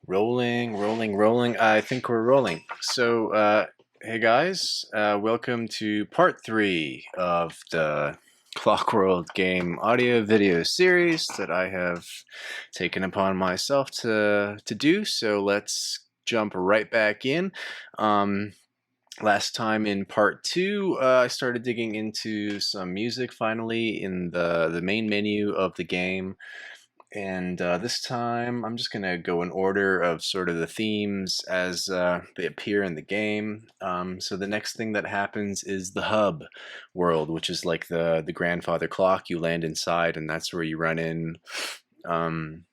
Rolling, rolling, rolling. I think we're rolling. So, hey guys, welcome to part 3 of the ClockWorld Game Audio Video Series that I have taken upon myself to do. So let's jump right back in. Last time in part 2, I started digging into some music finally in the main menu of the game. And this time, I'm just going to go in order of sort of the themes as they appear in the game. So the next thing that happens is the hub world, which is like the grandfather clock. You land inside, and that's where you run in um,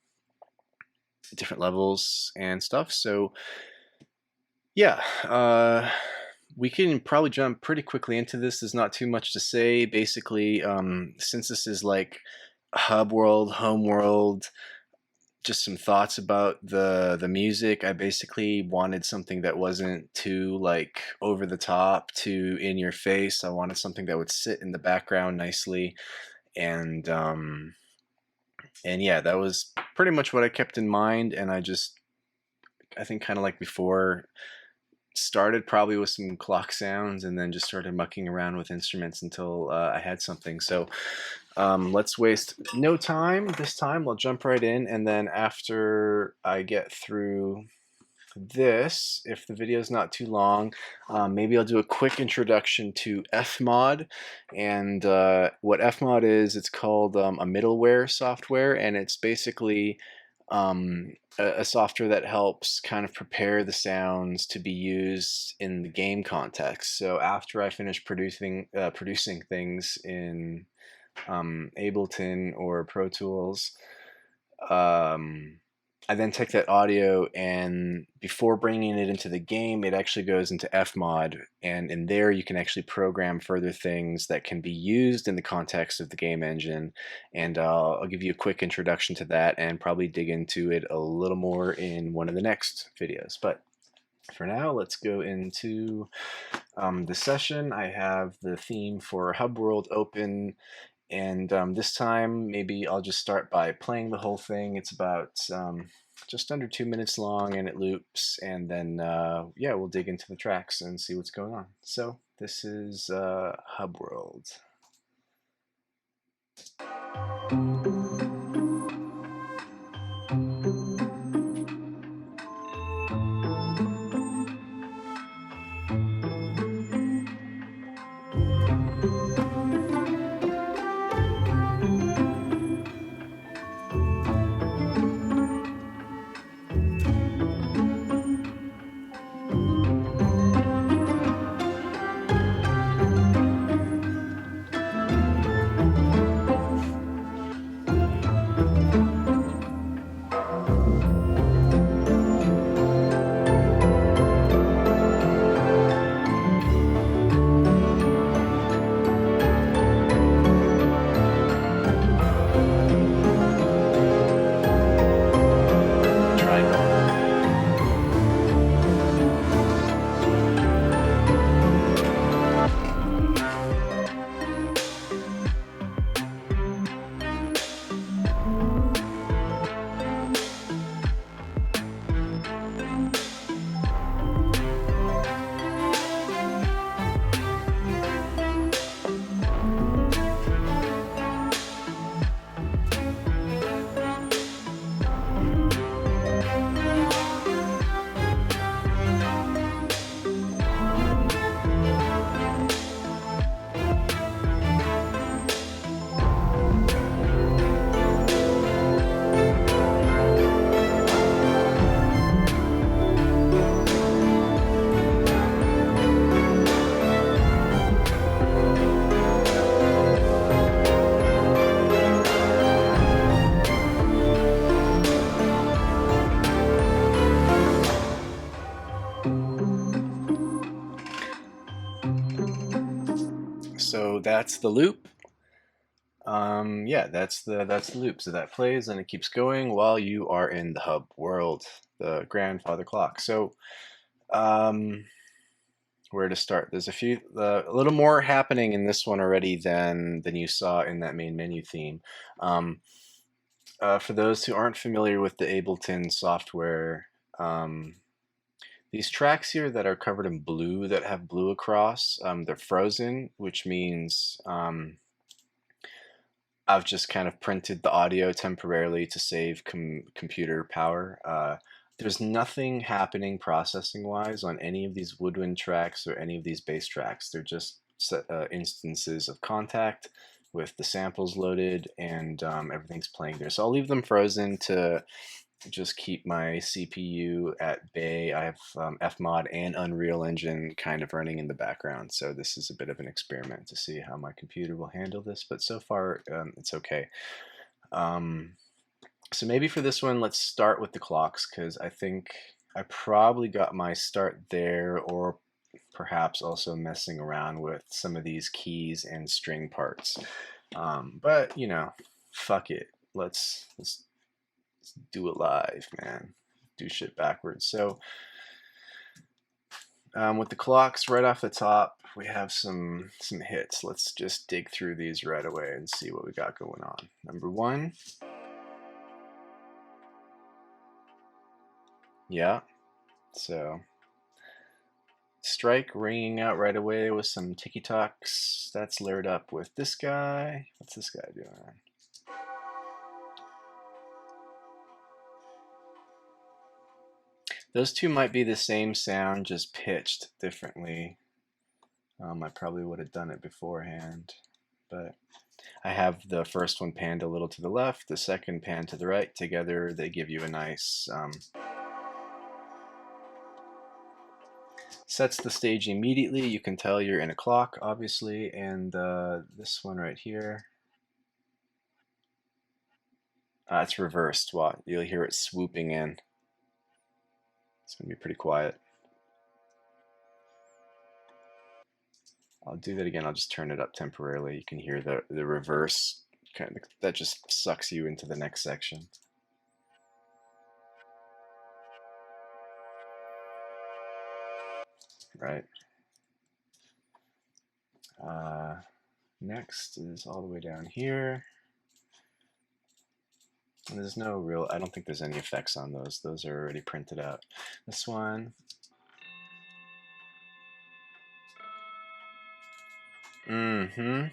different levels and stuff. So yeah, we can probably jump pretty quickly into this. There's not too much to say. Basically, since this is like hub world, home world, just some thoughts about the music. I basically wanted something that wasn't too like over the top, too in your face. I wanted something that would sit in the background nicely, and yeah, that was pretty much what I kept in mind. And I think kind of like before, started probably with some clock sounds and then just started mucking around with instruments until I had something. So let's waste no time this time. We'll jump right in, and then after I get through this, if the video is not too long, maybe I'll do a quick introduction to Fmod. And what Fmod is, it's called a middleware software, and it's basically a software that helps kind of prepare the sounds to be used in the game context. So after I finish producing things in Ableton or Pro Tools, I then take that audio, and before bringing it into the game, it actually goes into Fmod, and in there you can actually program further things that can be used in the context of the game engine. And I'll give you a quick introduction to that and probably dig into it a little more in one of the next videos. But for now, let's go into the session. I have the theme for Hub World open, and this time maybe I'll just start by playing the whole thing. It's about just under 2 minutes long, and it loops, and then yeah, we'll dig into the tracks and see what's going on. So this is Hub World. So that's the loop. Yeah, that's the loop. So that plays and it keeps going while you are in the hub world, the grandfather clock. So where to start? There's a little more happening in this one already than you saw in that main menu theme. For those who aren't familiar with the Ableton software, These tracks here that are covered in blue, that have blue across, they're frozen, which means I've just kind of printed the audio temporarily to save computer power. There's nothing happening processing-wise on any of these woodwind tracks or any of these bass tracks. They're just instances of contact with the samples loaded, and everything's playing there. So I'll leave them frozen to just keep my CPU at bay. I have Fmod and Unreal Engine kind of running in the background, so this is a bit of an experiment to see how my computer will handle this, but so far it's okay. So maybe for this one, let's start with the clocks, because I think I probably got my start there, or perhaps also messing around with some of these keys and string parts. But you know, fuck it. Let's do it live, man. Do shit backwards. So with the clocks right off the top, we have some hits. Let's just dig through these right away and see what we got going on. Number one. Yeah. So strike ringing out right away with some ticky-tocks. That's layered up with this guy. What's this guy doing? Those two might be the same sound, just pitched differently. I probably would have done it beforehand, but I have the first one panned a little to the left, the second panned to the right. Together they give you a nice sets the stage immediately. You can tell you're in a clock, obviously, and this one right here, it's reversed. Well, you'll hear it swooping in. It's gonna be pretty quiet. I'll do that again. I'll just turn it up temporarily. You can hear the reverse kind of, that just sucks you into the next section. Right. Next is all the way down here. And there's no real, I don't think there's any effects on those. Those are already printed out. This one. Mm-hmm.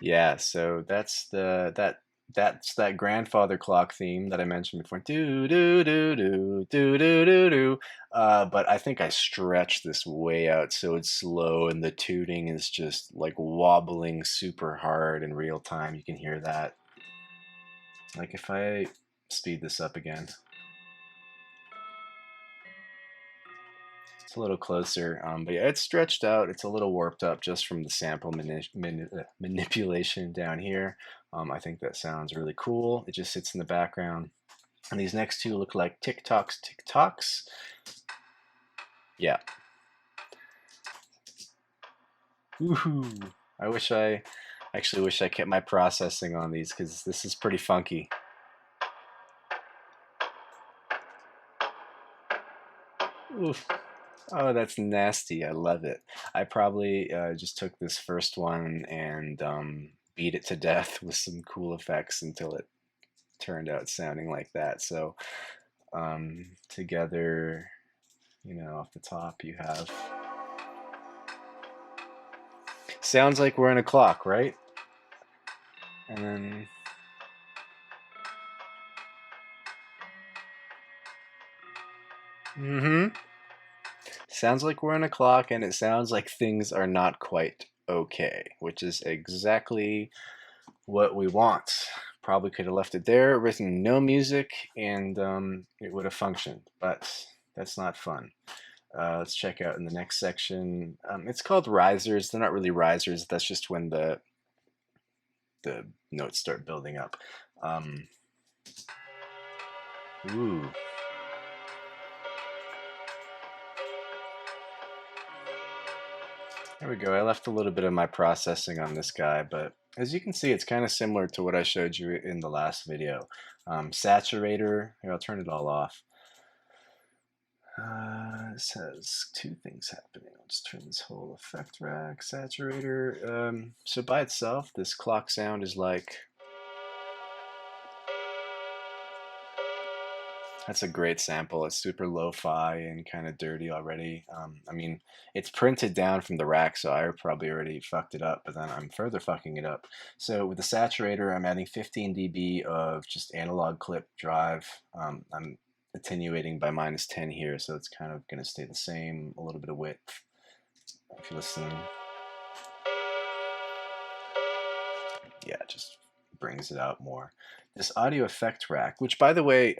Yeah, so that's that grandfather clock theme that I mentioned before. Do do do do do do do do. But I think I stretched this way out so it's slow, and the tooting is just like wobbling super hard in real time. You can hear that. Like if I speed this up again. It's a little closer, but yeah, it's stretched out. It's a little warped up just from the sample manipulation down here. I think that sounds really cool. It just sits in the background. And these next two look like tick-tocks, tick-tocks. Yeah. Woohoo! I actually wish I kept my processing on these, because this is pretty funky. Oof. Oh, that's nasty. I love it. I probably just took this first one and beat it to death with some cool effects until it turned out sounding like that. So together, you know, off the top you have, sounds like we're in a clock, right? And then sounds like we're in a clock, and it sounds like things are not quite okay, which is exactly what we want. Probably could have left it there, written no music, and it would have functioned, but that's not fun. Let's check out in the next section. It's called risers. They're not really risers. That's just when the notes start building up. Ooh. There we go. I left a little bit of my processing on this guy, but as you can see, it's kind of similar to what I showed you in the last video. Saturator, here, I'll turn it all off. This has two things happening. I'll just turn this whole effect rack, saturator. So by itself, this clock sound is like, that's a great sample. It's super lo-fi and kind of dirty already. I mean, it's printed down from the rack, so I probably already fucked it up, but then I'm further fucking it up. So with the saturator, I'm adding 15 dB of just analog clip drive. I'm attenuating by -10 here, so it's kind of going to stay the same. A little bit of width. If you listen, yeah, it just brings it out more. This audio effect rack, which by the way,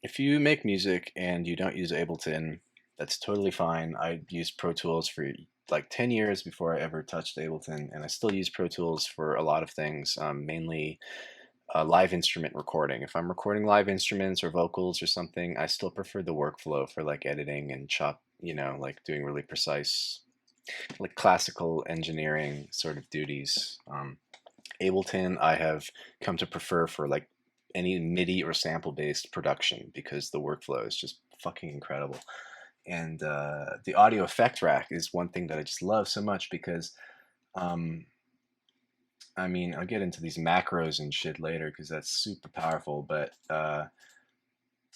if you make music and you don't use Ableton, that's totally fine. I used Pro Tools for like 10 years before I ever touched Ableton, and I still use Pro Tools for a lot of things, mainly live instrument recording. If I'm recording live instruments or vocals or something, I still prefer the workflow for like editing and like doing really precise, like classical engineering sort of duties. Ableton, I have come to prefer for like any MIDI or sample-based production because the workflow is just fucking incredible. And the audio effect rack is one thing that I just love so much because, I mean, I'll get into these macros and shit later because that's super powerful, but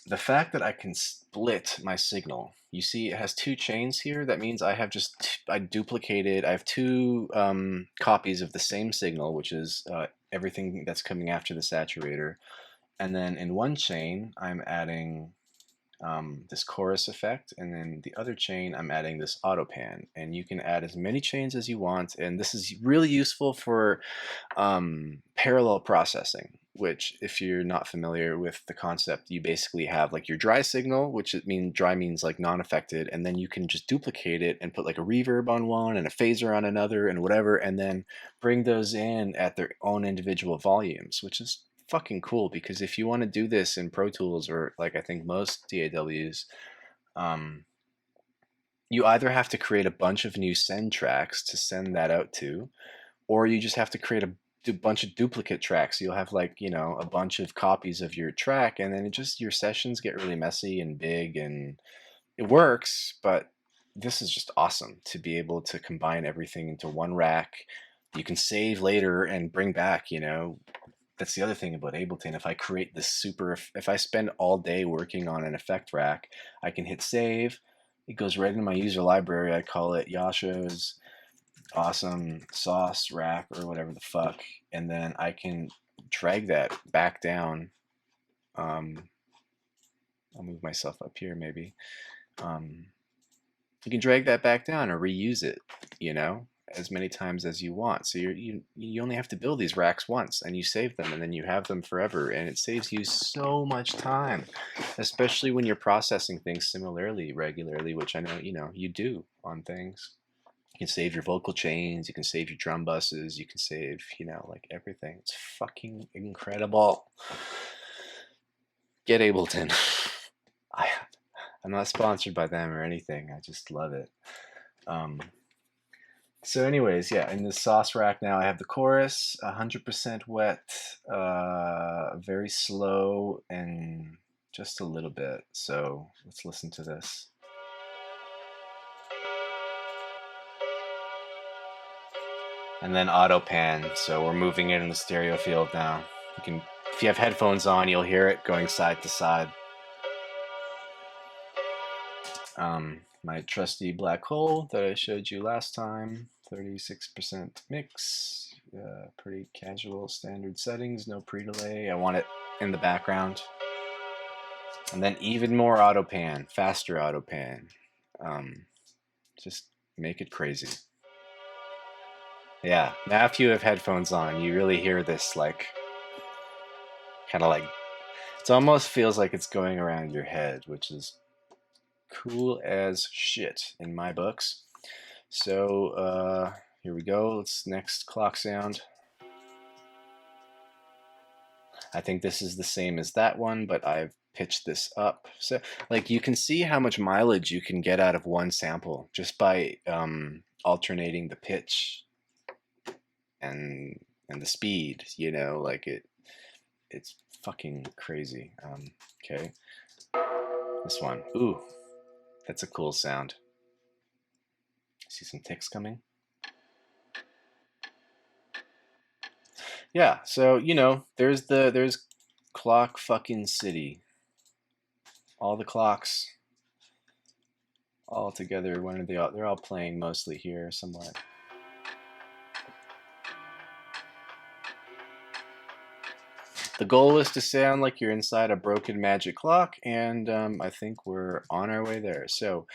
the fact that I can split my signal, you see it has two chains here. That means I have I duplicated, I have two copies of the same signal, which is everything that's coming after the saturator. And then in one chain, I'm adding this chorus effect, and then the other chain, I'm adding this auto pan. And you can add as many chains as you want, and this is really useful for parallel processing, which if you're not familiar with the concept, you basically have like your dry signal, which dry means like non-affected, and then you can just duplicate it and put like a reverb on one and a phaser on another and whatever, and then bring those in at their own individual volumes, which is fucking cool. Because if you want to do this in Pro Tools or like I think most DAWs, you either have to create a bunch of new send tracks to send that out to, or you just have to create a bunch of duplicate tracks. You'll have like, a bunch of copies of your track, and then your sessions get really messy and big, and it works, but this is just awesome to be able to combine everything into one rack. You can save later and bring back, that's the other thing about Ableton. If I create this if I spend all day working on an effect rack, I can hit save. It goes right into my user library. I call it Yasha's awesome sauce rack or whatever the fuck. And then I can drag that back down. I'll move myself up here maybe. You can drag that back down or reuse it, as many times as you want. So you only have to build these racks once, and you save them, and then you have them forever, and it saves you so much time, especially when you're processing things similarly regularly, which I know you do on things. You can save your vocal chains, you can save your drum buses, you can save like everything. It's fucking incredible. Get Ableton. I'm not sponsored by them or anything. I just love it. So anyways, yeah, in the sauce rack now I have the chorus, 100% wet, very slow, and just a little bit. So let's listen to this. And then auto pan, so we're moving it in the stereo field now. If you have headphones on, you'll hear it going side to side. My trusty black hole that I showed you last time, 36% mix, pretty casual standard settings, no pre-delay. I want it in the background. And then even more auto pan, faster auto pan. Just make it crazy. Yeah, now if you have headphones on, you really hear this kind of like, it almost feels like it's going around your head, which is cool as shit in my books. So here we go. Let's next clock sound. I think this is the same as that one, but I've pitched this up. So like you can see how much mileage you can get out of one sample just by alternating the pitch and the speed, like it's fucking crazy. Okay. This one. Ooh. That's a cool sound. See some ticks coming. Yeah, so you know, there's Clock fucking City. All the clocks all together. When are they all? They're all playing mostly here somewhat. The goal is to sound like you're inside a broken magic clock, and I think we're on our way there. So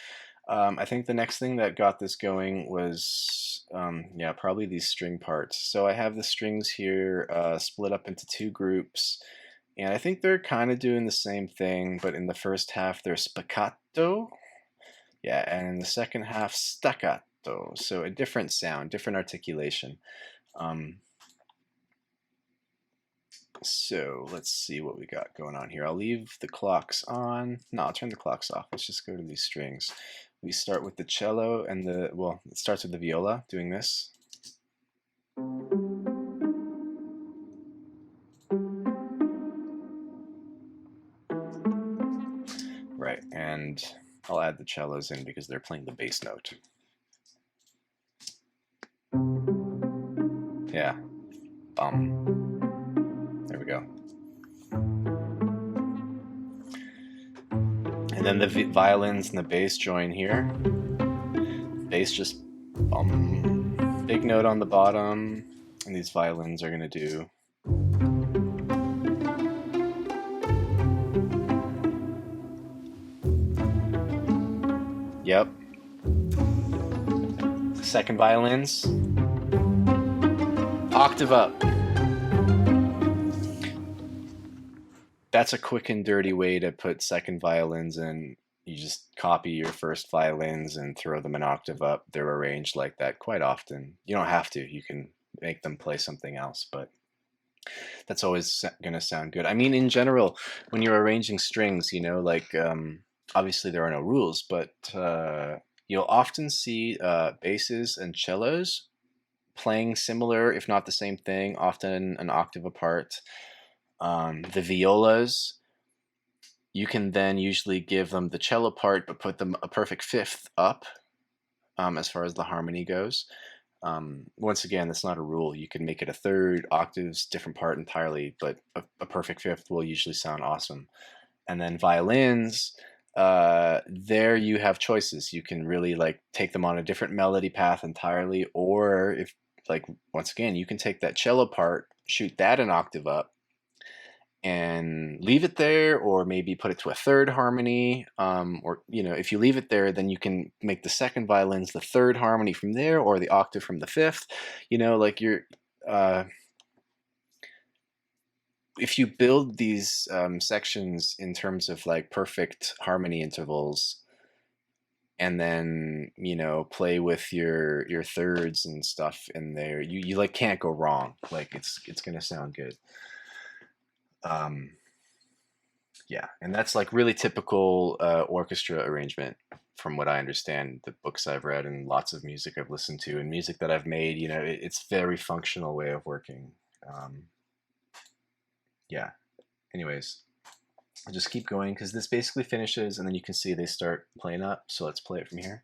I think the next thing that got this going was, yeah, probably these string parts. So I have the strings here split up into two groups, and I think they're kind of doing the same thing, but in the first half they're spiccato, yeah, and in the second half staccato. So a different sound, different articulation. So let's see what we got going on here. I'll leave the clocks on. No, I'll turn the clocks off. Let's just go to these strings. We start with the cello and the, well, it starts with the viola doing this. Right, and I'll add the cellos in because they're playing the bass note. Yeah, there we go. And then the violins and the bass join here. Bass just big note on the bottom, and these violins are going to do. Yep. Second violins. Octave up. That's a quick and dirty way to put second violins in. You just copy your first violins and throw them an octave up. They're arranged like that quite often. You don't have to. You can make them play something else, but that's always going to sound good. I mean, in general, when you're arranging strings, you know, like obviously there are no rules, but you'll often see basses and cellos playing similar, if not the same thing, often an octave apart. The violas, you can then usually give them the cello part, but put them a perfect fifth up as far as the harmony goes. Once again, that's not a rule. You can make it a third, octaves, different part entirely, but a perfect fifth will usually sound awesome. And then violins, there you have choices. You can really like take them on a different melody path entirely, or if like, once again, you can take that cello part, shoot that an octave up, and leave it there, or maybe put it to a third harmony, or you know, if you leave it there, then you can make the second violins the third harmony from there, or the octave from the fifth. You know, like you're if you build these sections in terms of like perfect harmony intervals, and then you know play with your thirds and stuff in there, you like can't go wrong. Like it's gonna sound good. Yeah, and that's like really typical orchestra arrangement from what I understand, the books I've read and lots of music I've listened to and music that I've made. You know, it's very functional way of working. Yeah, anyways, I'll just keep going because this basically finishes and then you can see they start playing up. So let's play it from here.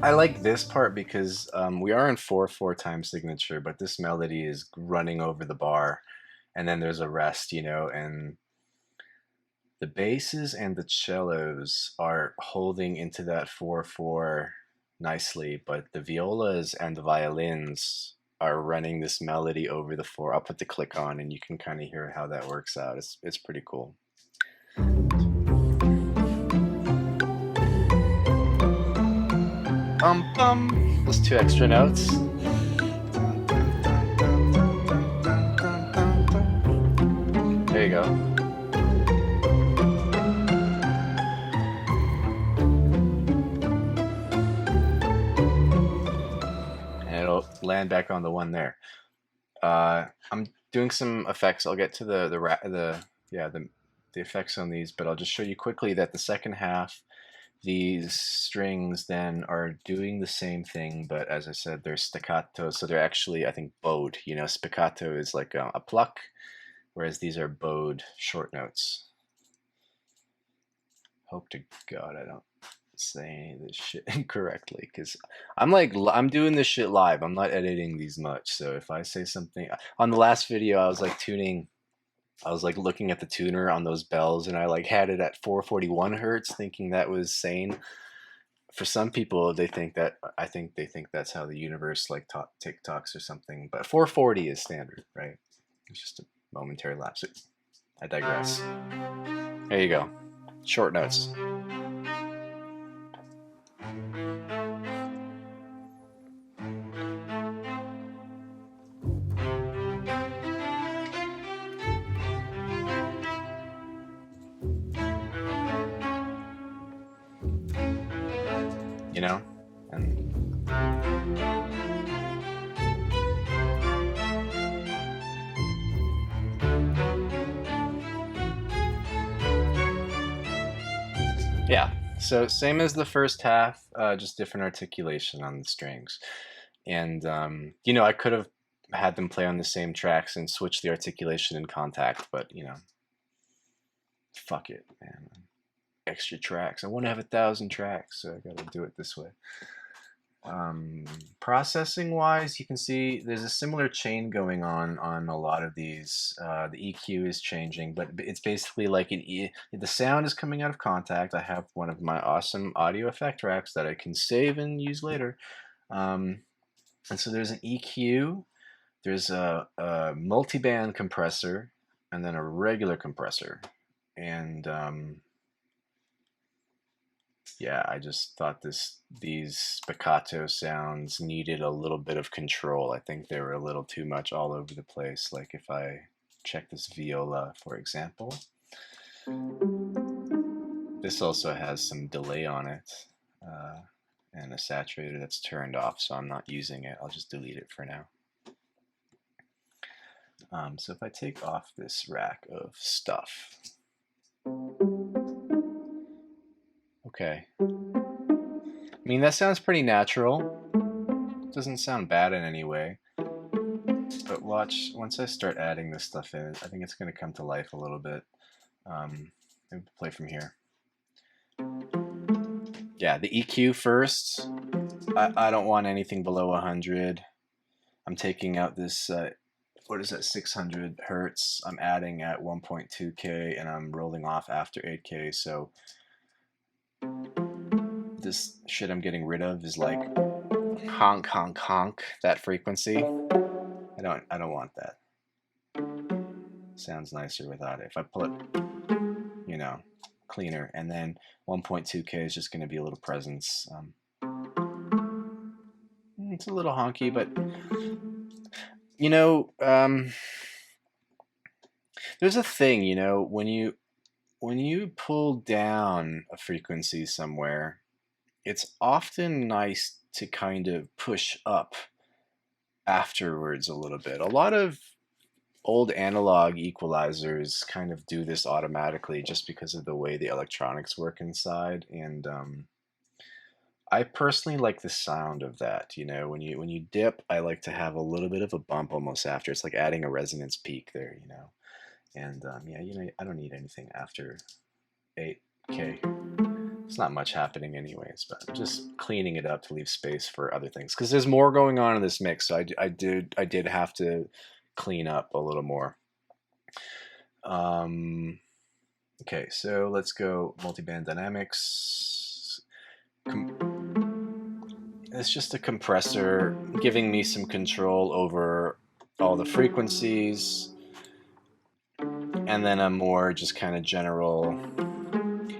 I like this part because we are in 4/4 time signature, but this melody is running over the bar, and then there's a rest, you know, and the basses and the cellos are holding into that 4/4 nicely, but the violas and the violins are running this melody over the 4. I'll put the click on, and you can kind of hear how that works out. It's pretty cool. Those 2 extra notes. There you go. And it'll land back on the one there. I'm doing some effects. I'll get to the the effects on these, but I'll just show you quickly that the second half, these strings then are doing the same thing, but as I said, they're staccato, so they're actually, I think, bowed. You know, spiccato is like a pluck, whereas these are bowed short notes. Hope to God I don't say any of this shit incorrectly, because I'm doing this shit live. I'm not editing these much, so if I say something on the last video, I was like tuning. I was like looking at the tuner on those bells, and I like had it at 441 hertz, thinking that was sane. For some people, they think that they think that's how the universe like TikToks or something. But 440 is standard, right? It's just a momentary lapse. I digress. There you go. Short notes. You know? And yeah, so same as the first half, just different articulation on the strings. And, you know, I could have had them play on the same tracks and switch the articulation in Contact, but, you know, fuck it, man. Extra tracks. I want to have 1,000 tracks, so I gotta do it this way. Processing wise, you can see there's a similar chain going on a lot of these. The EQ is changing, but it's basically like the sound is coming out of Contact. I have one of my awesome audio effect tracks that I can save and use later. And so there's an EQ, there's a multiband compressor, and then a regular compressor. And yeah, I just thought these spiccato sounds needed a little bit of control. I think they were a little too much all over the place. Like if I check this viola, for example, this also has some delay on it, and a saturator that's turned off, so I'm not using it. I'll just delete it for now. So if I take off this rack of stuff, okay. I mean, that sounds pretty natural. Doesn't sound bad in any way. But watch, once I start adding this stuff in, I think it's going to come to life a little bit. Maybe play from here. Yeah, the EQ first. I don't want anything below 100. I'm taking out this, what is that, 600 hertz. I'm adding at 1.2K, and I'm rolling off after 8K, so this shit I'm getting rid of is like honk, honk, honk, that frequency. I don't want that. Sounds nicer without it. If I pull it, you know, cleaner, and then 1.2K is just going to be a little presence. It's a little honky, but you know, there's a thing, you know, when you pull down a frequency somewhere, it's often nice to kind of push up afterwards a little bit. A lot of old analog equalizers kind of do this automatically just because of the way the electronics work inside, and I personally like the sound of that. You know, when you dip, I like to have a little bit of a bump almost after. It's like adding a resonance peak there, you know. And yeah, you know, I don't need anything after 8K. It's not much happening anyways, but I'm just cleaning it up to leave space for other things because there's more going on in this mix. So I did have to clean up a little more. Okay, so let's go multiband dynamics. It's just a compressor giving me some control over all the frequencies, and then a more just kind of general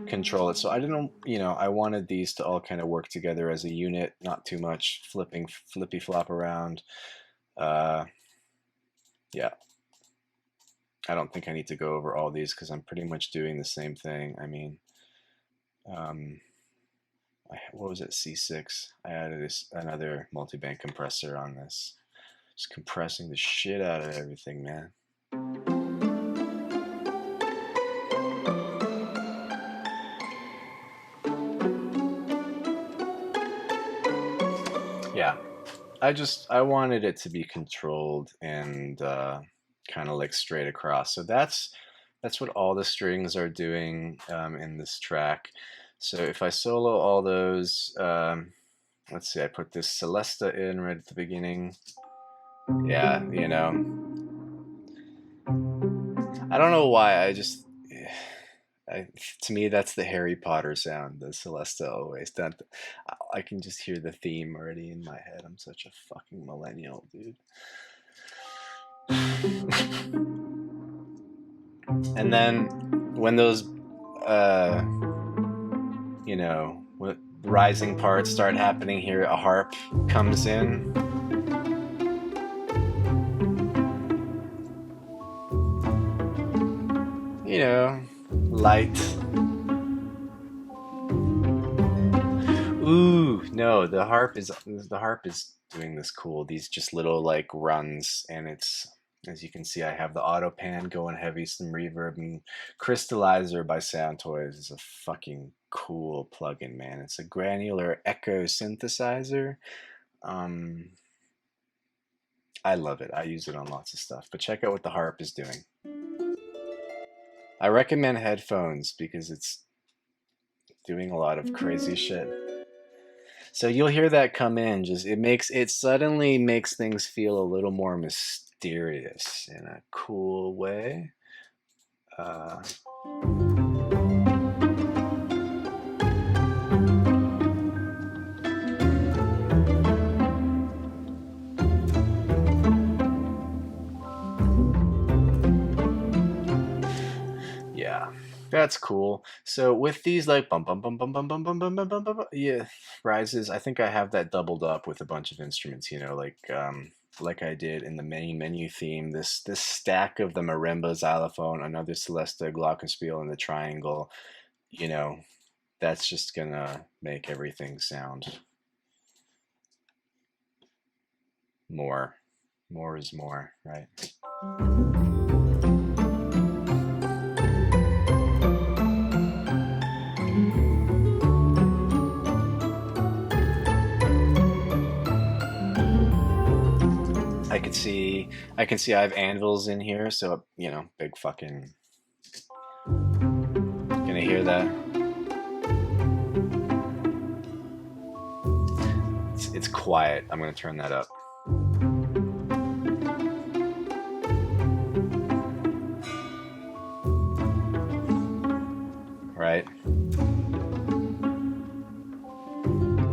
control it. So I didn't, you know, I wanted these to all kind of work together as a unit, not too much flippy flop around. Yeah, I don't think I need to go over all these because I'm pretty much doing the same thing. I mean, what was it, C6? I added another multiband compressor on this. Just compressing the shit out of everything, man. Yeah, I wanted it to be controlled and kind of like straight across. So that's what all the strings are doing in this track. So if I solo all those, let's see, I put this Celesta in right at the beginning. Yeah, you know, I don't know why. To me, that's the Harry Potter sound, the Celesta always. That I can just hear the theme already in my head. I'm such a fucking millennial, dude. And then when those, uh, when the rising parts start happening here, a harp comes in. You know, light. Ooh, no, the harp is doing this cool. These just little like runs, and it's as you can see, I have the auto pan going heavy, some reverb, and Crystallizer by Soundtoys is a fucking cool plugin, man. It's a granular echo synthesizer. Um, I love it. I use it on lots of stuff. But check out what the harp is doing. I recommend headphones because it's doing a lot of crazy shit. So you'll hear that come in. Just it suddenly makes things feel a little more mysterious in a cool way. Uh, yeah, that's cool. So with these like bum bum bum bum bum bum bum bum bum bum bum, yeah, rises. I think I have that doubled up with a bunch of instruments. Like I did in the main menu theme. This stack of the marimba, xylophone, another Celesta, glockenspiel, and the triangle. You know, that's just gonna make everything sound more. More is more, right? I can see I have anvils in here, so big fucking gonna hear that. It's quiet. I'm gonna turn that up. Right?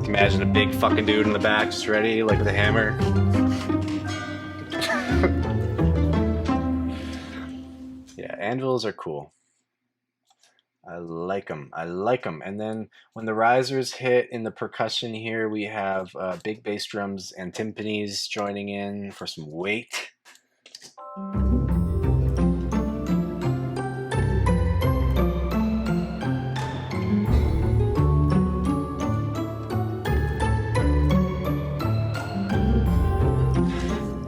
Imagine a big fucking dude in the back just ready, like with a hammer. Yeah, anvils are cool. I like them. I like them. And then when the risers hit in the percussion here, we have big bass drums and timpanis joining in for some weight.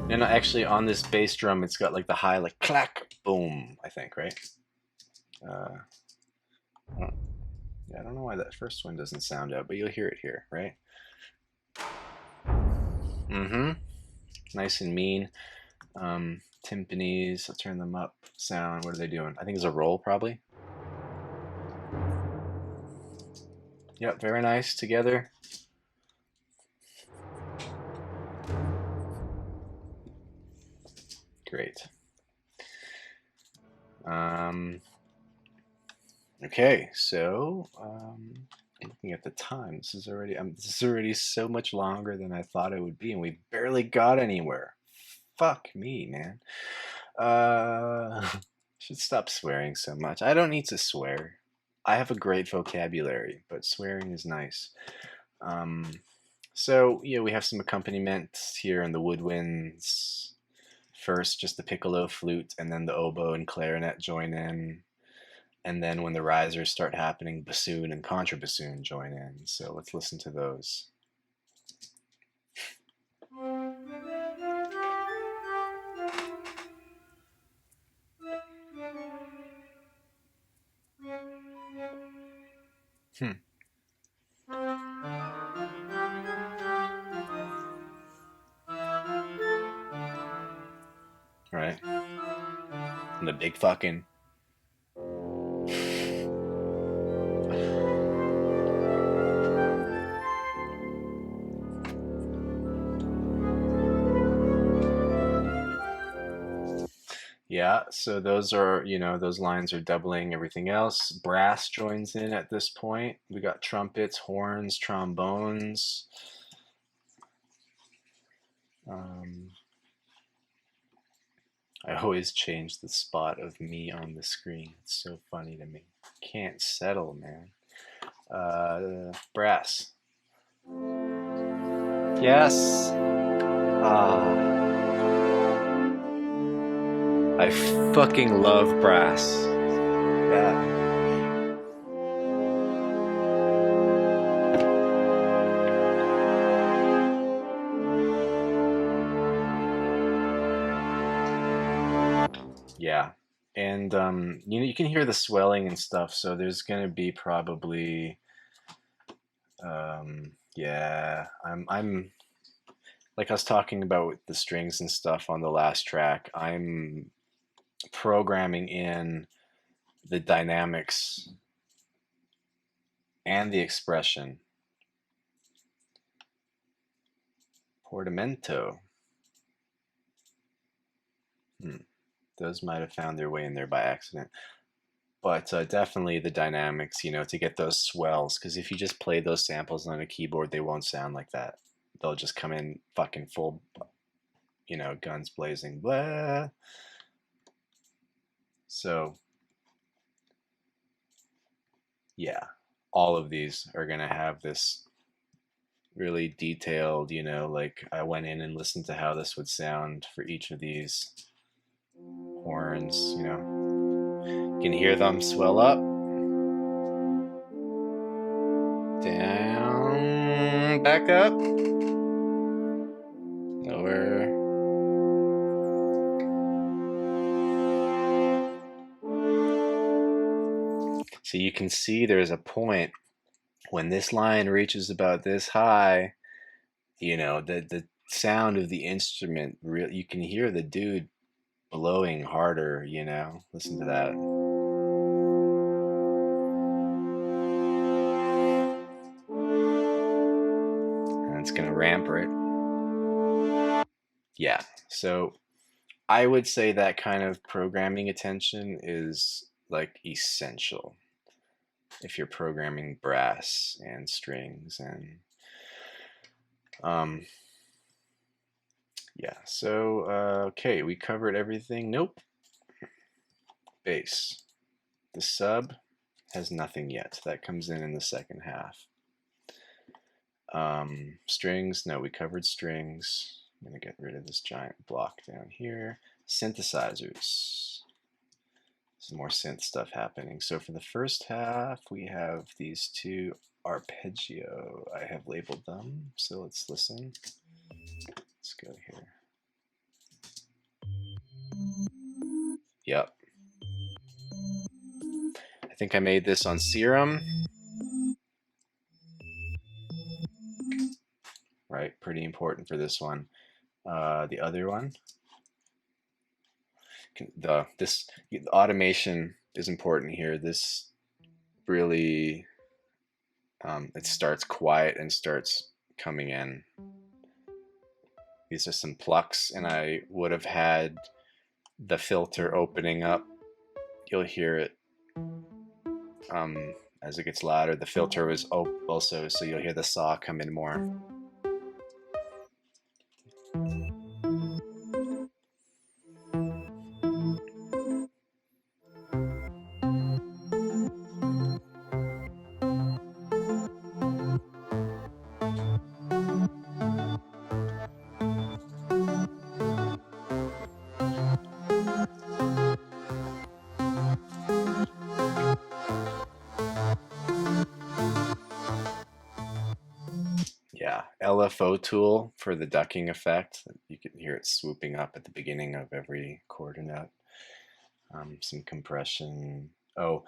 And actually on this bass drum, it's got like the high, like clack, boom, I think, right? Yeah, I don't know why that first one doesn't sound out, but you'll hear it here, right? Mm-hmm. Nice and mean. Timpanis, I'll turn them up. Sound, what are they doing? I think it's a roll, probably. Yep, very nice together. Great. Okay, so looking at the time, this is already so much longer than I thought it would be, and we barely got anywhere. Fuck me, man. Should stop swearing so much. I don't need to swear. I have a great vocabulary, but swearing is nice. So yeah, we have some accompaniment here in the woodwinds. First, just the piccolo flute, and then the oboe and clarinet join in. And then when the risers start happening, bassoon and contrabassoon join in. So let's listen to those. Hmm. And the big fucking. Yeah, so those are, those lines are doubling everything else. Brass joins in at this point. We got trumpets, horns, trombones. I always change the spot of me on the screen. It's so funny to me. Can't settle, man. Brass. Yes. I fucking love brass. Yeah. Yeah. And you can hear the swelling and stuff, so there's gonna be probably yeah, I'm like I was talking about with the strings and stuff on the last track, I'm programming in the dynamics and the expression. Portamento. Those might have found their way in there by accident. But definitely the dynamics, to get those swells. Because if you just play those samples on a keyboard, they won't sound like that. They'll just come in fucking full, guns blazing, blah. So, yeah, all of these are going to have this really detailed, like I went in and listened to how this would sound for each of these horns, You can hear them swell up, down, back up, lower. So you can see there's a point when this line reaches about this high, the sound of the instrument, you can hear the dude blowing harder, Listen to that. And it's going to ramp right. Yeah. So I would say that kind of programming attention is like essential if you're programming brass and strings and yeah. So okay, we covered everything. Nope. Bass. The sub has nothing yet. That comes in the second half. Strings, no, we covered strings. I'm going to get rid of this giant block down here. Synthesizers. Some more synth stuff happening. So for the first half, we have these two arpeggio. I have labeled them, so let's listen. Let's go here. Yep. I think I made this on Serum. Right, pretty important for this one. The other one, the automation is important here. This really, it starts quiet and starts coming in. These are some plucks, and I would have had the filter opening up. You'll hear it as it gets louder. The filter was also, so you'll hear the saw come in more. Yeah, LFO tool for the ducking effect. You can hear it swooping up at the beginning of every quarter note. Some compression. Oh,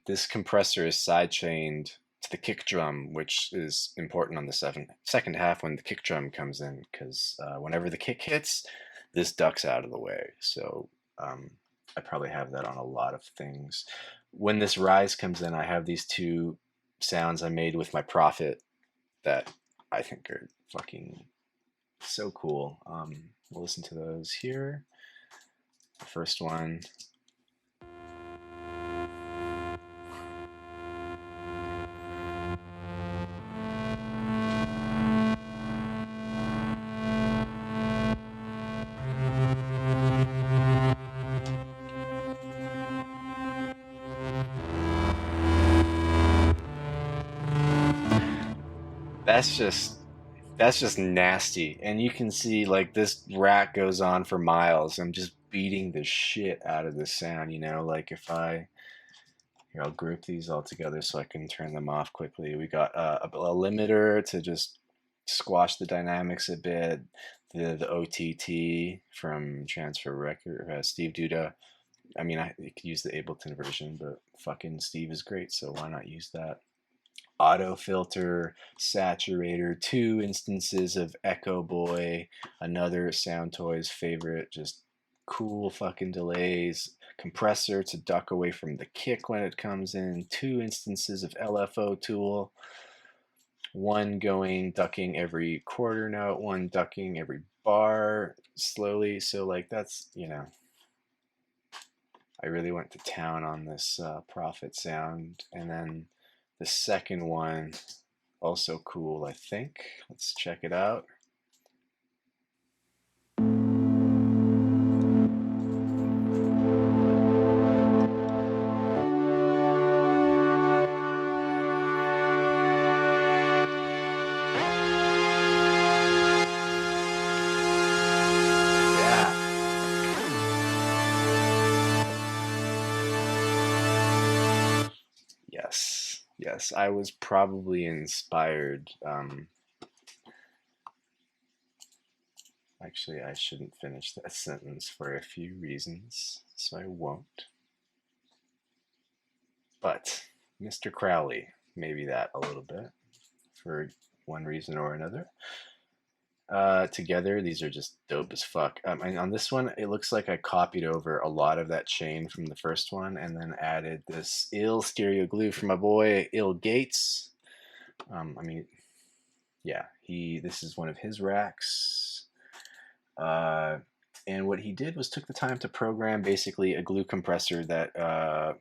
this compressor is sidechained to the kick drum, which is important on the second half when the kick drum comes in, because whenever the kick hits, this ducks out of the way. So I probably have that on a lot of things. When this rise comes in, I have these two sounds I made with my Prophet that I think are fucking so cool. We'll listen to those here. The first one. That's just nasty. And you can see like this rack goes on for miles. I'm just beating the shit out of this sound, you know, like if I here, I'll group these all together so I can turn them off quickly. We got a limiter to just squash the dynamics a bit. The OTT from Transfer Record, Steve Duda. I mean, I could use the Ableton version, but fucking Steve is great, so why not use that? Auto filter, saturator, two instances of Echo Boy, another Sound Toys favorite, just cool fucking delays, compressor to duck away from the kick when it comes in, two instances of LFO tool, one going ducking every quarter note, one ducking every bar slowly. So like that's, you know, I really went to town on this Prophet sound. And then the second one, also cool, I think. Let's check it out. Yes, yes, I was probably inspired. Actually, I shouldn't finish that sentence for a few reasons, so I won't. But Mr. Crowley, maybe that a little bit for one reason or another. Together, these are just dope as fuck. And on this one, it looks like I copied over a lot of that chain from the first one and then added this ill stereo glue from my boy Ill Gates. I mean, yeah, this is one of his racks. And what he did was took the time to program basically a glue compressor that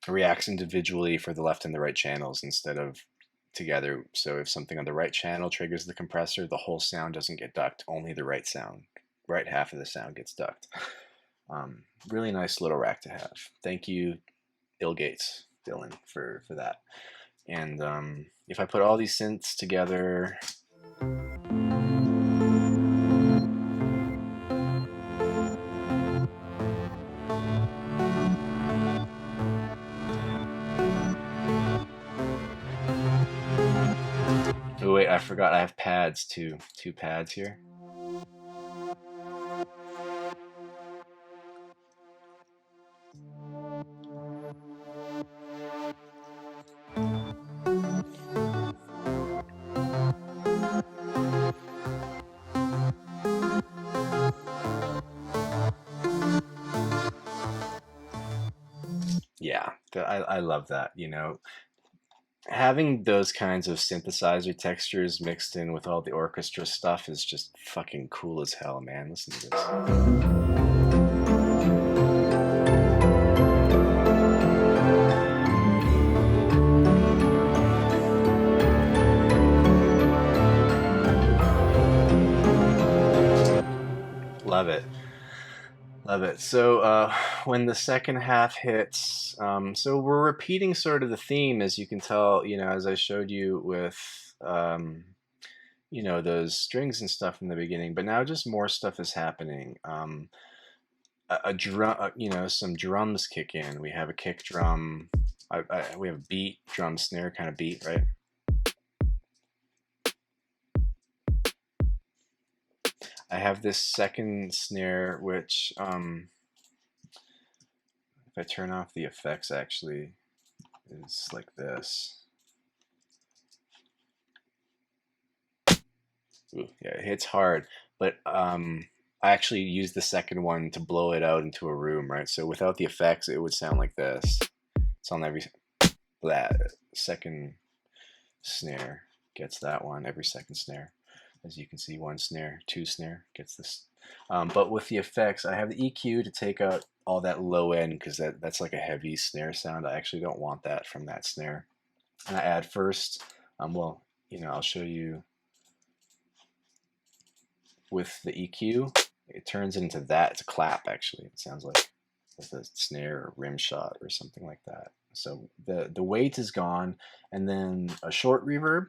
reacts individually for the left and the right channels instead of together. So if something on the right channel triggers the compressor, the whole sound doesn't get ducked, only the right half of the sound gets ducked. Really nice little rack to have. Thank you, Ill Gates, Dylan, for that. And if I put all these synths together, oh wait, I forgot I have pads too. Two pads here. Yeah, I love that, you know. Having those kinds of synthesizer textures mixed in with all the orchestra stuff is just fucking cool as hell, man. Listen to this. Love it. Love it. So when the second half hits, so we're repeating sort of the theme, as you can tell, you know, as I showed you with, you know, those strings and stuff in the beginning, but now just more stuff is happening. A drum, you know, some drums kick in. We have a kick drum. We have a beat, drum, snare kind of beat, right? I have this second snare, which, if I turn off the effects, actually, is like this. Ooh, yeah, it hits hard, but I actually used the second one to blow it out into a room, right? So without the effects, it would sound like this. It's on every that second snare gets that one, every second snare. As you can see, one snare, two snare gets this. But with the effects, I have the EQ to take out all that low end because that's like a heavy snare sound. I actually don't want that from that snare. And I add first, well, I'll show you with the EQ. It turns into that. It's a clap, actually. It sounds like with a snare or rim shot or something like that. So the weight is gone, and then a short reverb.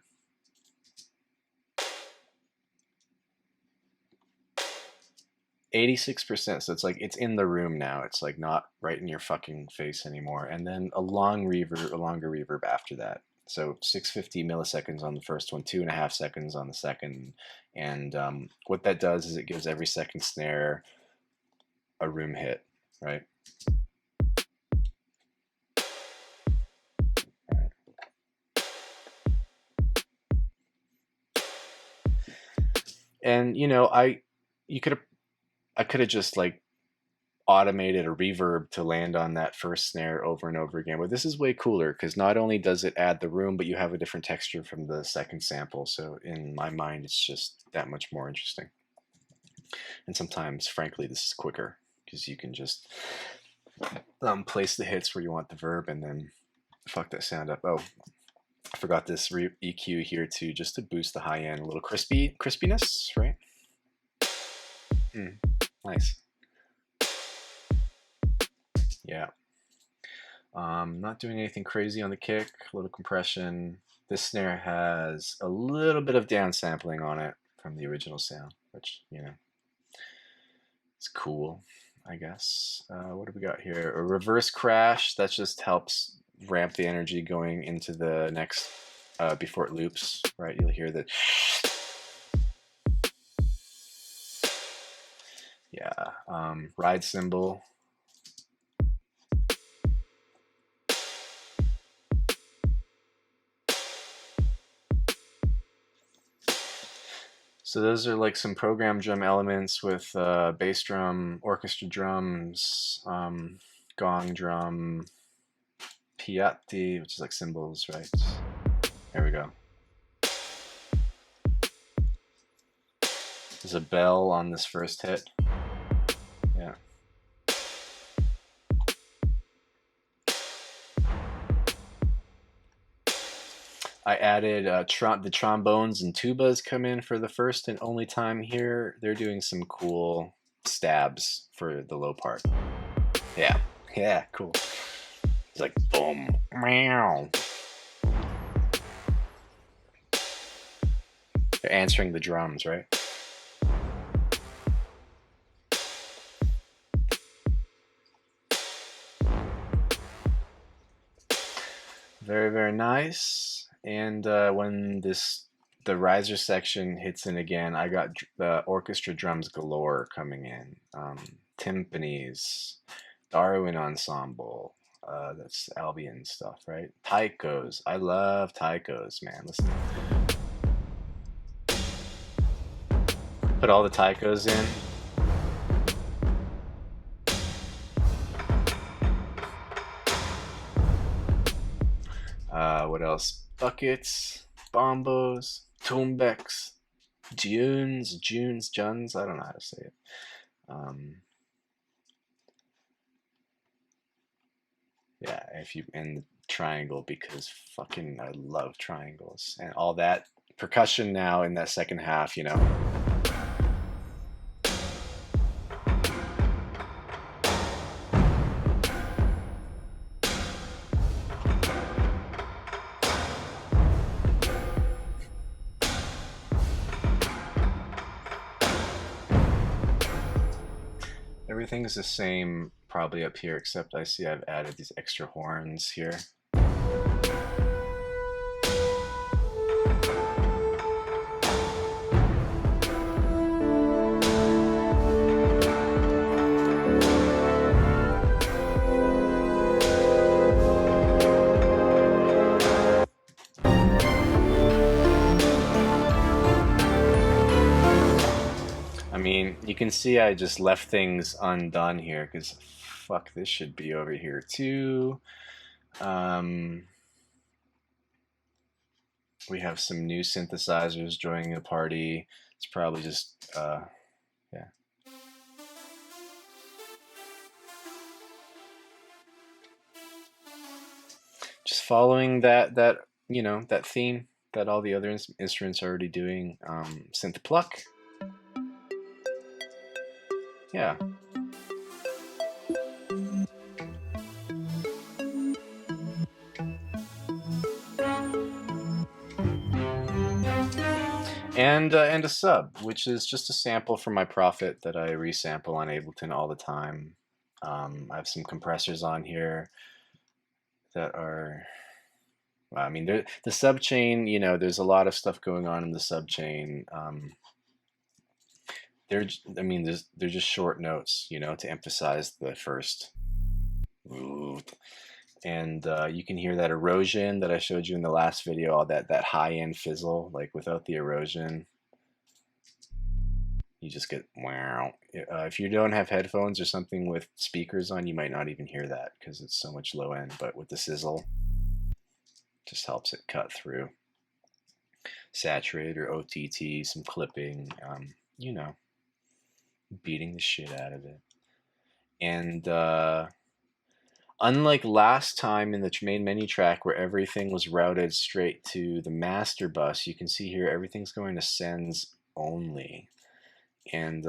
%, so it's like it's in the room now. It's like not right in your fucking face anymore. And then a longer reverb after that. So 650 milliseconds on the first one, 2.5 seconds on the second. And what that does is it gives every second snare a room hit, right? And I could have just like automated a reverb to land on that first snare over and over again, but this is way cooler because not only does it add the room, but you have a different texture from the second sample. So in my mind, it's just that much more interesting. And sometimes, frankly, this is quicker because you can just place the hits where you want the verb and then fuck that sound up. Oh, I forgot this EQ here too, just to boost the high end, a little crispiness, right? Nice. Yeah. Not doing anything crazy on the kick, a little compression. This snare has a little bit of downsampling on it from the original sound, which, it's cool, I guess. What do we got here? A reverse crash, that just helps ramp the energy going into the next, before it loops, right? You'll hear that. Yeah, ride cymbal. So those are like some program drum elements with bass drum, orchestra drums, gong drum, piatti, which is like cymbals, right? There we go. There's a bell on this first hit. Yeah. I added the trombones and tubas come in for the first and only time here. They're doing some cool stabs for the low part. Yeah, cool. It's like boom, meow. They're answering the drums, right? Very, very nice. And when the riser section hits in again, I got the orchestra drums galore coming in. Timpanis, Darwin ensemble. That's Albion stuff, right? Taikos. I love taikos, man. Listen. Put all the taikos in. What else? Buckets, bombos, tumbeks, junes, I don't know how to say it. Yeah, and the triangle, because fucking I love triangles and all that percussion now in that second half, Everything's the same probably up here, except I see I've added these extra horns here. mean, you can see I just left things undone here because fuck, this should be over here too. We have some new synthesizers joining the party. It's probably just, yeah. Just following that you know, that theme that all the other instruments are already doing. Synth pluck. Yeah. And a sub, which is just a sample from my Prophet that I resample on Ableton all the time. I have some compressors on here that are, well, I mean, the subchain, you know, there's a lot of stuff going on in the subchain. They're just short notes, you know, to emphasize the first. And you can hear that erosion that I showed you in the last video, all that high-end fizzle, like without the erosion. You just get wow. If you don't have headphones or something with speakers on, you might not even hear that because it's so much low end. But with the sizzle, just helps it cut through. Saturate or OTT, some clipping, you know, beating the shit out of it. And unlike last time in the main menu track where everything was routed straight to the master bus, you can see here everything's going to sends only. And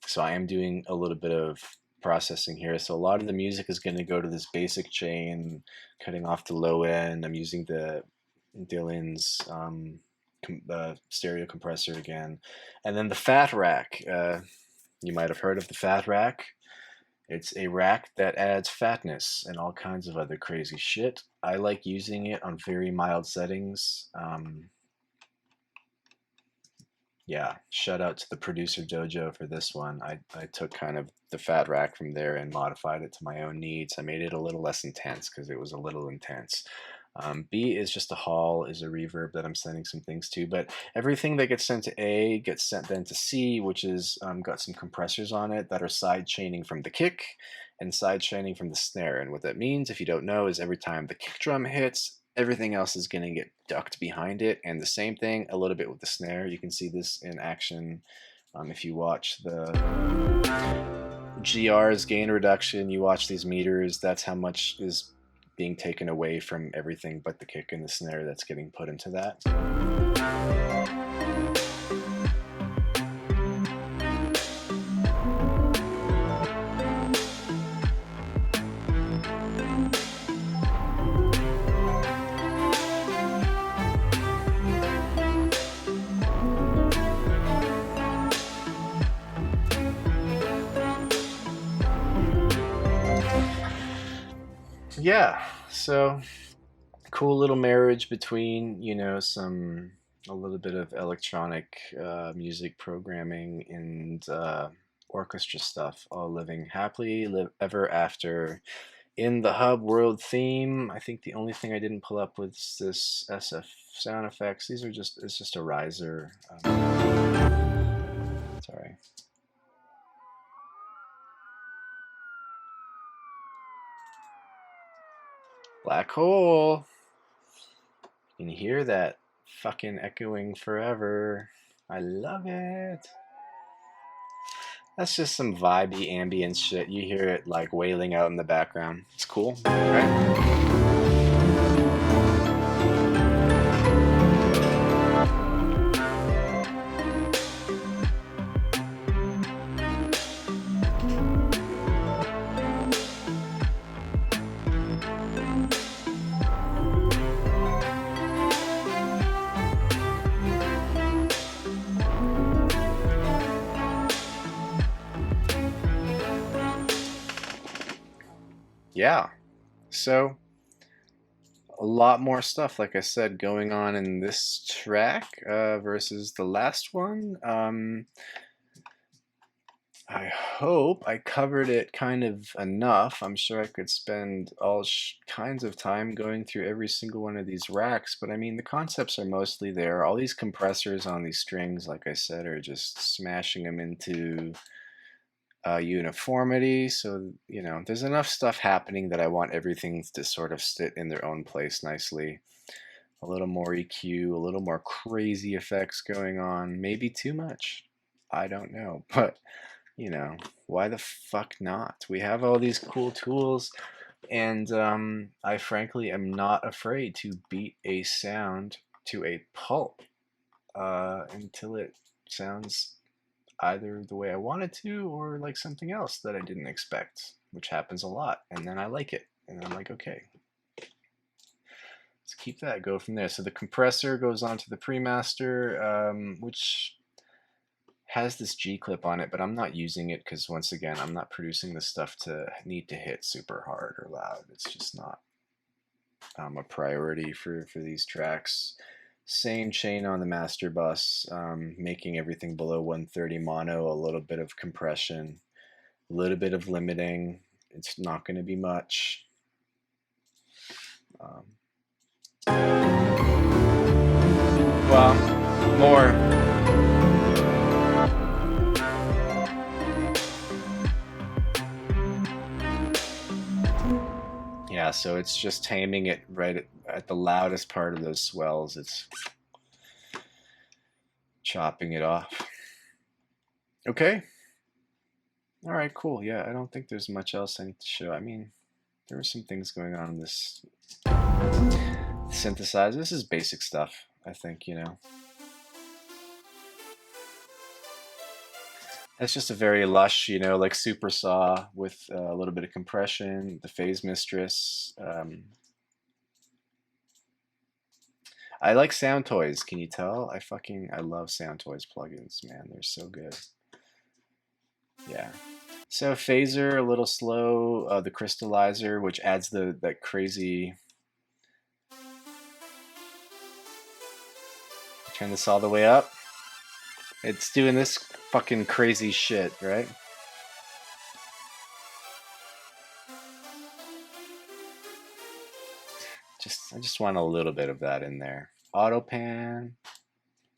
so I am doing a little bit of processing here. So a lot of the music is going to go to this basic chain, cutting off the low end. I'm using the Dylan's stereo compressor again. And then the fat rack. You might have heard of the fat rack. It's a rack that adds fatness and all kinds of other crazy shit. I like using it on very mild settings. Yeah, shout out to the producer Dojo for this one. I took kind of the fat rack from there and modified it to my own needs. I made it a little less intense because it was a little intense. B is just a hall, is a reverb that I'm sending some things to, but everything that gets sent to A gets sent then to C, which is got some compressors on it that are side chaining from the kick and side chaining from the snare. And what that means, if you don't know, is every time the kick drum hits, everything else is going to get ducked behind it. And the same thing a little bit with the snare. You can see this in action if you watch the GR's gain reduction, you watch these meters, that's how much is being taken away from everything but the kick and the snare that's getting put into that. Yeah, so cool little marriage between, you know, a little bit of electronic music programming and orchestra stuff, all living happily ever after in the hub world theme. I think the only thing I didn't pull up was this SF sound effects. These are just, it's just a riser. Sorry. Black hole. You can hear that fucking echoing forever. I love it. That's just some vibey ambience shit. You hear it like wailing out in the background. It's cool, right? Yeah, so a lot more stuff, like I said, going on in this track versus the last one. I hope I covered it kind of enough. I'm sure I could spend all kinds of time going through every single one of these racks, but I mean, the concepts are mostly there. All these compressors on these strings, like I said, are just smashing them into uniformity. So, you know, there's enough stuff happening that I want everything to sort of sit in their own place nicely. A little more EQ, a little more crazy effects going on, maybe too much. I don't know, but you know, why the fuck not? We have all these cool tools, and I frankly am not afraid to beat a sound to a pulp until it sounds either the way I want it to or like something else that I didn't expect, which happens a lot. And then I like it, and I'm like, okay, let's keep that, go from there. So the compressor goes onto the pre-master, which has this G clip on it, but I'm not using it because once again, I'm not producing this stuff to need to hit super hard or loud. It's just not a priority for these tracks. Same chain on the master bus, making everything below 130 mono, a little bit of compression, a little bit of limiting. It's not going to be much. Well, more. Yeah, so it's just taming it right at the loudest part of those swells. It's chopping it off. Okay. All right, cool. Yeah, I don't think there's much else I need to show. I mean, there were some things going on in this synthesizer. This is basic stuff, I think, you know. It's just a very lush, you know, like super saw with a little bit of compression, the phase mistress. I like sound toys, can you tell? I love sound toys plugins, man. They're so good. Yeah. So phaser, a little slow, the crystallizer, which adds that crazy. Turn this all the way up. It's doing this fucking crazy shit, right? I just want a little bit of that in there. Auto pan,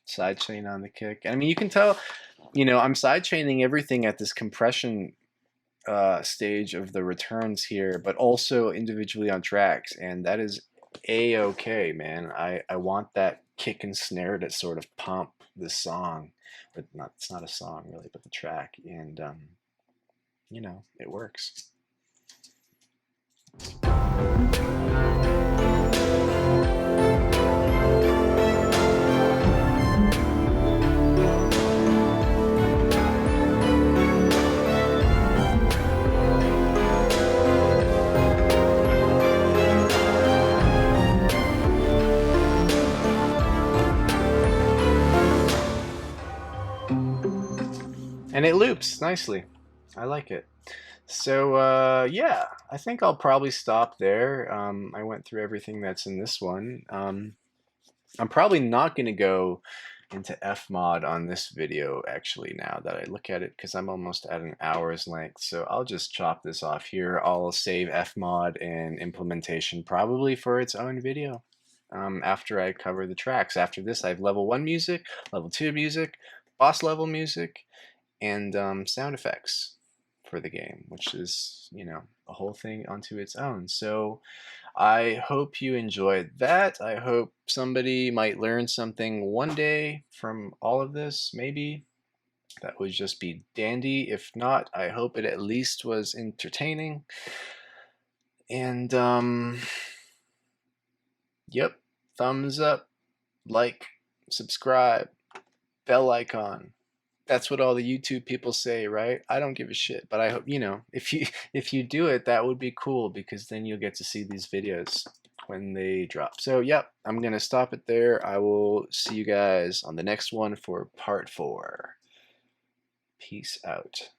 sidechain on the kick. I mean, you can tell, you know, I'm sidechaining everything at this compression stage of the returns here, but also individually on tracks, and that is a-okay, man. I want that kick and snare to sort of pump this song, but not, it's not a song really, but the track, and you know, it works. And it loops nicely. I like it. So yeah, I think I'll probably stop there. I went through everything that's in this one. I'm probably not going to go into F mod on this video actually now that I look at it, because I'm almost at an hour's length. So I'll just chop this off here. I'll save F mod and implementation probably for its own video after I cover the tracks. After this, I have level 1 music, level 2 music, boss level music, and sound effects for the game, which is, you know, a whole thing onto its own. So I hope you enjoyed that. I hope somebody might learn something one day from all of this, maybe. That would just be dandy. If not, I hope it at least was entertaining. And yep, thumbs up, like, subscribe, bell icon. That's what all the YouTube people say, right? I don't give a shit, but I hope, you know, if you do it, that would be cool, because then you'll get to see these videos when they drop. So, yep, I'm going to stop it there. I will see you guys on the next one for part 4. Peace out.